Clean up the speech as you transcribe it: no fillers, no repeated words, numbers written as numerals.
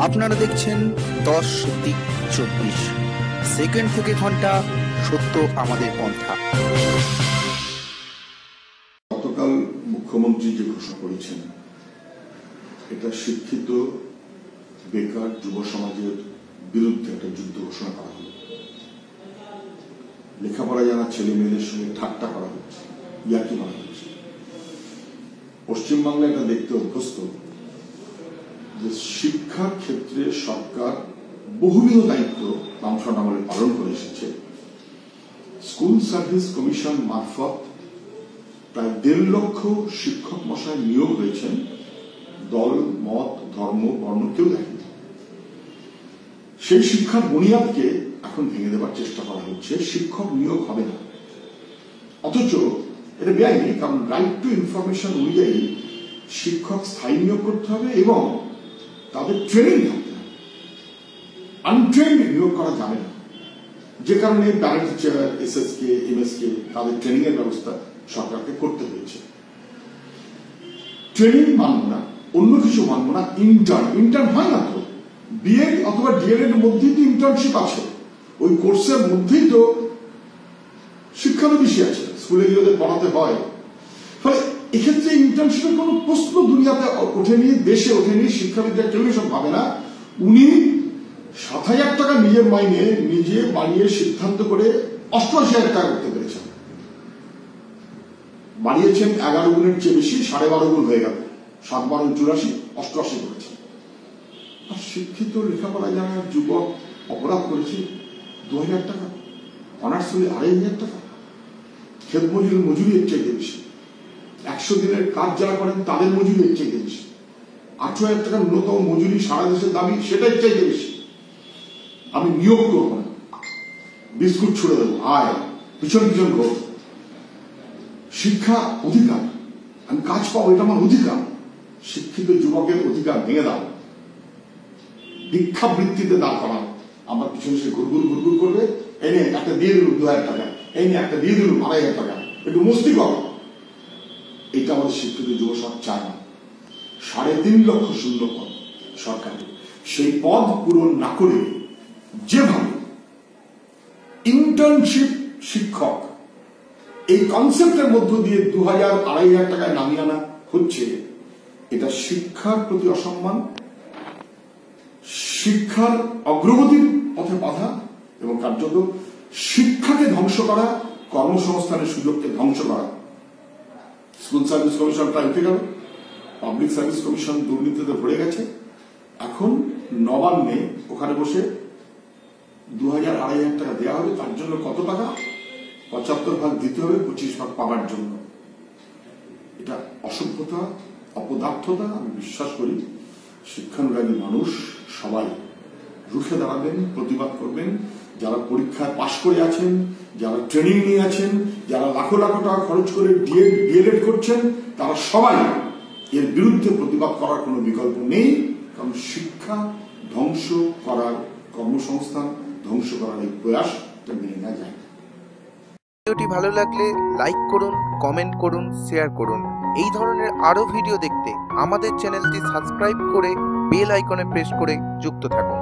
আপনারা দেখছেন 10 দিক 24 সেকেন্ড থেকে ঘন্টা, সত্য আমাদের পন্থা। গতকাল মুখ্যমন্ত্রী যে ঘোষণা করেছেন, এটা শিক্ষিত বেকার যুব সমাজের বিরুদ্ধে একটা যুদ্ধ ঘোষণা করা হলো। লেখাপড়া জানা ছেলে মেয়েদের সঙ্গে ঠাট্টা করা হচ্ছে, ইয়াকি মারা হচ্ছে। পশ্চিমবাংলা এটা দেখতে অভ্যস্ত যে শিক্ষার ক্ষেত্রে সরকার বহুবিধ দায়িত্ব বামফ্রন্ট আমলে পালন করে এসেছে। স্কুল সার্ভিস কমিশন মারফত প্রায় 1.5 লক্ষ শিক্ষক মশাই নিয়োগ হয়েছেন। দল, মত, ধর্ম, বর্ণ কেউ দেখেনি। সেই শিক্ষার বুনিয়াদকে এখন ভেঙে দেওয়ার চেষ্টা করা হচ্ছে। শিক্ষক নিয়োগ হবে না, অথচ এটা বেআইনি। কারণ রাইট টু ইনফরমেশন অনুযায়ী শিক্ষক স্থায়ী নিয়োগ করতে হবে এবং তাদের ট্রেনিং থাকতে হবে। আনট্রেন্ড নিয়োগ করা যাবে না, যে কারণে প্যারেন্ট টিচার, এসএসকে, এমএসকে তাদের ট্রেনিং এর ব্যবস্থা সরকারকে করতে হয়েছে। ট্রেনিং মানব না, অন্য কিছু মানব না। ইন্টার্ন হয় না তো, বিএড অথবা ডিএলএড এর মধ্যেই তো ইন্টার্নশিপ আছে। ওই কোর্সের মধ্যেই তো শিক্ষানবিশি আছে, স্কুলে গিয়ে ওদের পড়াতে হয়। ফলে এক্ষেত্রে ইন্টার্নশিপের কোন প্রশ্ন দুনিয়াতে ওঠেনি, দেশে ওঠেনি। শিক্ষাবিদরা কেউ এসব ভাবে না। উনি 7,000 টাকা নিজের মাইনে নিজে বাড়িয়ে সিদ্ধান্ত করে 88,000 টাকা করতে পেরেছেন। বাড়িয়েছেন 11 গুণের চেয়ে বেশি, 12.5 গুণ হয়ে গেল। 7 12 84, 88 করেছেন। আর শিক্ষিত লেখাপড়া জানা যুবক অপরাধ করেছে 2,000 টাকা, অনার্স হলে 2,500 টাকা। ক্ষেত মজুরি এর চাইতে বেশি। 100 দিনের কাজ যারা করেন তাদের মজুরি এর চাইতে বেশি। 18,000 টাকা ন্যূনতম মজুরি সারা দেশের দাবি, সেটাই চাইতে বেশি। আমি নিয়োগ করবো না, বিস্কুট ছুড়ে দেবো, আয় পিছন পিছন করবো। শিক্ষা অধিকার, আমি কাজ পাবো, এটা আমার অধিকার। শিক্ষিত যুবকের অধিকার ভেঙে দাও, ভিক্ষাবৃত্তিতে দাঁড় করাও। আমার পিছনে সে ঘুরঘুর করবে, এনে একটা দিয়ে দিল 2,000 টাকা, এনে একটা দিয়ে দিল 2,500 টাকা, একটু মস্তি করো। এটা আমাদের শিক্ষিত যুব সমাজ চায় না। 3.5 লক্ষ শূন্য পদ সরকারের, সেই পদ পূরণ না করে যেভাবে ইন্টার্নশিপ শিক্ষক এই কনসেপ্টের মধ্য দিয়ে 2,000 2,500 টাকায় নামিয়ে আনা হচ্ছে, এটা শিক্ষার প্রতি অসম্মান, শিক্ষার অগ্রগতির পথে বাধা এবং কার্যত শিক্ষাকে ধ্বংস করা, কর্মসংস্থানের সুযোগকে ধ্বংস করা। স্কুল সার্ভিস কমিশন প্রায় উঠে গেল, পাবলিক সার্ভিস কমিশন দুর্নীতিতে ভরে গেছে। এখন নবান্নে ওখানে বসে 2,000 2,500 টাকা দেওয়া হবে। তার জন্য কত টাকা? 75 ভাগ দিতে হবে 25 ভাগ পাবার জন্য। এটা অসভ্যতা, অপদার্থতা। আমি বিশ্বাস করি শিক্ষানুরাগী মানুষ সবাই রুখে দাঁড়াবেন, প্রতিবাদ করবেন। যারা পরীক্ষায় পাশ করে আছেন, যারা ট্রেনিং নিয়ে আছেন, যারা লাখো লাখো টাকা খরচ করে ডিএলএড করছেন, তারা সবাই এর বিরুদ্ধে প্রতিবাদ করার কোনো বিকল্প নেই। কারণ শিক্ষা ধ্বংস করার, কর্মসংস্থান ধ্বংস করার এই প্রয়াসটা মেনে নেওয়া যায়। ভিডিওটি ভালো লাগলে লাইক করুন, কমেন্ট করুন, শেয়ার করুন। এই ধরনের আরো ভিডিও দেখতে আমাদের চ্যানেলটি সাবস্ক্রাইব করে বেল আইকনে প্রেস করে যুক্ত থাকুন।